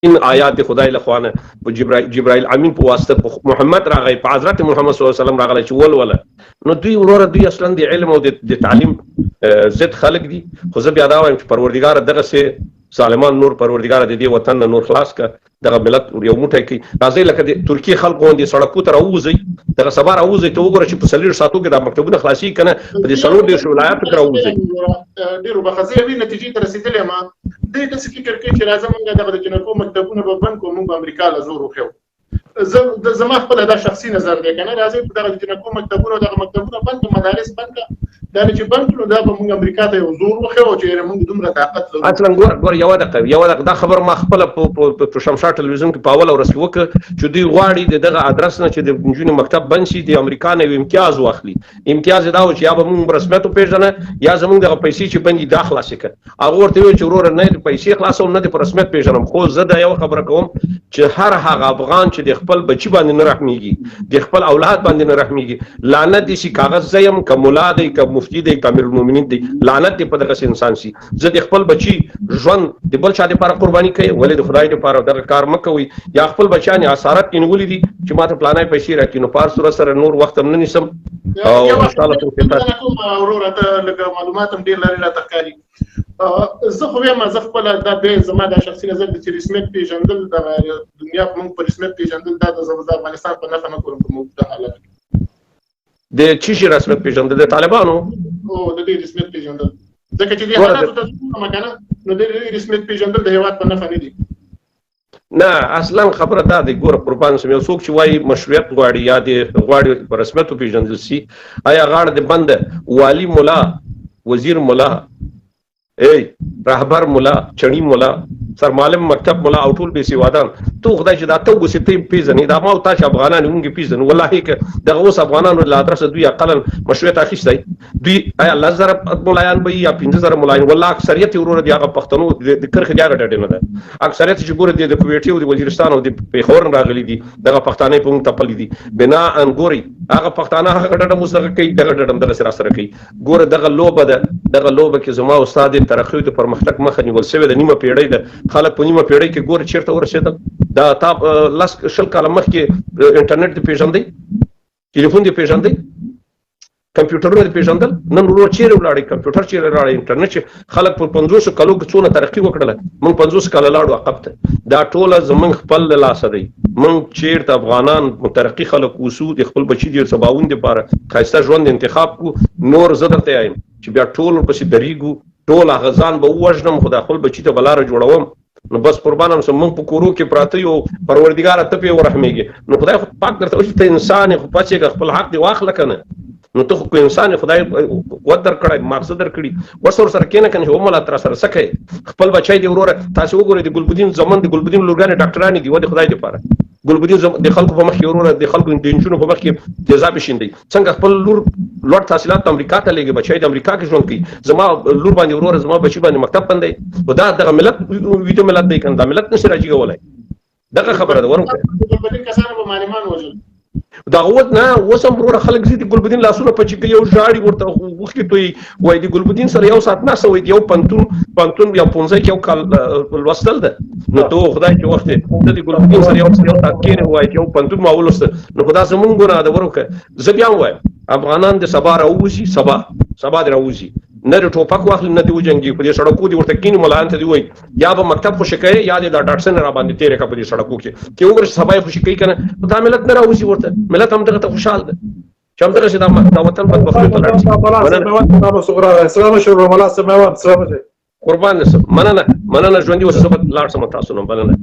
این آیات خدای له خوانه په جبرائیل امین په واسطه محمد راغی په حضرت محمد صلی الله علیه وسلم راغلی چې ولا نو دوی وروره دوی اصلا د علم او د تعلیم ضد خلق دي خو زه بیا دا وایم چې پروردګار دغه سه ظالمان نور پروردګار د دې وطن نور خلاص کا دغه ملت یو موټی کوي راځي لکه د ترکیه خلکو باندې سړکو ته راوځي دغه سبا راوځي ته وګوره چې په سلیر ساتو کې د مکتبونه خلاصي کنه په دې سلور د ولایتو کې راوځي ډیرو بخزه وی نتیجې ته رسیدلې ما دې د فکر کوي چې راځم موږ دغه جنکو مکتبونه به بند کوو موږ امریکا له زور وخو زما خپل دا شخصي نظر دی کنه راځي په دغه جنکو مکتبونه دغه مکتبونه بند مدارس بند دا چې بند کړو دا به موږ امریکا ته یو زور وخو چې موږ دومره طاقت لرو اصلا ګور یو دغه دا خبر ما خپل په شمشاد ټلویزیون کې په اول ورځ کې وکړ چې دوی غواړي دغه ادرس نه چې د جنونو مکتب بند شي د امریکا نه امتیاز واخلي امتیاز دا و چې یا به موږ رسمیت پیژنه یا زموږ دغه پیسې چې بندي داخله شي هغه ورته وی چې ورور نه پیسې خلاصو نه د رسمیت پیژنم خو زه دا یو خبره کوم چې هر هغه افغان چې د خپل بچی باندې نه رحمیږي د خپل اولاد باندې نه رحمیږي لعنت دي شي کاغذ زیم ک مولا دی ک مفتی دی ک امیر المؤمنین دی لعنت دی په دغه انسان شي زه د خپل بچی ژوند د بل چا لپاره قرباني کوي ولې د خدای لپاره دغه کار مکوي یا خپل بچیان اسارت کې نغولي دي چې ماته پلانای پیسې راکې نو پار سره نور وخت هم نه نسم او ان شاء الله ته اورور ته لږ معلومات هم ډیر لري لا تکاري زه خو یم زه خپل دا به زما د شخصي نظر د رسمیت پیژندل د دنیا په موږ پر رسمیت پیژندل دا د افغانستان په نفع نه کوم په موږ د حالت د چی رسمیت پیژندل د طالبانو او د دې رسمیت پیژندل ځکه چې د حالاتو ته مکنه نو د رسمیت پیژندل د هیواد په نفع نه دي نه اصلا خبره دا دی ګوره قربان سم یو څوک چې وایي مشروعیت غواړي یا د غواړي په رسمیت پیژندل سي آیا غاړه د بند والی مولا وزیر مولا رهبر مولا چړی مولا سرمعلم مکتب مولا او ټول به سیوادان تو خدای چې دا ته وګسې پیژنې دا ما او تاسو افغانان موږ پیژنو والله کې دغه اوس افغانانو له ادرس دوی اقل مشروعیت اخیستای دوی آیا لزر مولایان به یا 15000 مولایان والله اکثریت ورور دی هغه پښتنو د کرخ جګړه ډډه نه ده اکثریت چې ګوره د کویټي او د وزیرستان او د پیښور راغلي دي دغه پښتانه په موږ تپلي دي بنا انګوري هغه پښتانه هغه ډډه مستغه کوي دغه ډډه دغه سره کوي ګوره دغه لوبه ده دغه لوبه کې زما استاد ترقی او پرمختګ مخه نیول شوی د نیمه پیړۍ د خلک په نیمه پیړۍ کې ګور چیرته ورسېدل دا تا لاس شل کاله مخکې انټرنیټ دی پیژندې ټلیفون دی پیژندې کمپیوټرونه دی پیژندل نن ورو چیرې ولاړې کمپیوټر چیرې ولاړې انټرنیټ خلک په 500 کالو کې څونه ترقی وکړله موږ 500 کاله لاړو عقب ته دا ټوله زمونږ خپل لاس دی موږ چیرته افغانان مترقی خلک اوسو د خپل بچی د سباوند لپاره خاصه ژوند انتخاب کو نور زدر ته ایم چې بیا ټول پسې دریګو ټول غزان به وژنم خدا خپل بچی ته بلاره جوړوم نو بس قربانم سم من په کورو کې پراته یو پروردګار ته په ورحمېږي نو خدای پاک درته او ته انسان خو پاتې خپل حق دی واخله کنه نو ته خو انسان خدای ودر کړای مقصد در کړی ورسره سره کینه کنه هم الله تر سره سکه خپل بچی دی وروره تاسو وګورئ د ګلبدین زمون د ګلبدین لورګان ډاکټرانی دی و د خدای لپاره ګلبدین د خلکو په مخ کې وروره د خلکو د انجونو په مخ کې تیزاب شیندي څنګه خپل لوړ تحصیلات امریکا ته لګي بچی د امریکا کې ژوند کوي زما لور باندې وروره زما بچی باندې مکتب باندې او دا دغه ملت ویډیو ملت دی کنه دا ملت نشي راځي کولای دغه خبره ده ورته ګلبدین کسانو په معلومان وژل دا وخت نه وسم وروره خلک زی د ګلبدین لاسونه په چې یو ژاړي ورته وخت ته وای د ګلبدین سره یو سات نه سوي یو پنتون یا 15 یو کال وستل ده نو ته خدای چې وخت د ګلبدین سره یو سات کې وای یو پنتون ما ولسته نو خدای زمونږ ګره دا ورکه زبیان وای افغانان د سبا راوځي سبا راوځي نه ټوپک واخلي نه دی وجنګي په دې سړکو دی ورته کین ملان ته دی وای یا به مکتب خوشی کوي یا د ډاکټر را باندې تیرې کا په دې سړکو کې وګورئ سبا خوشی کوي کنه دا ملت نه راوځي ورته ملت هم دغه خوشحال ده چې هم دغه چې دا وطن په بخښلو ته السلام علیکم ورحمت الله وبرکاته قربان مننه ژوندۍ اوسه لاړ سم تاسو نو مننه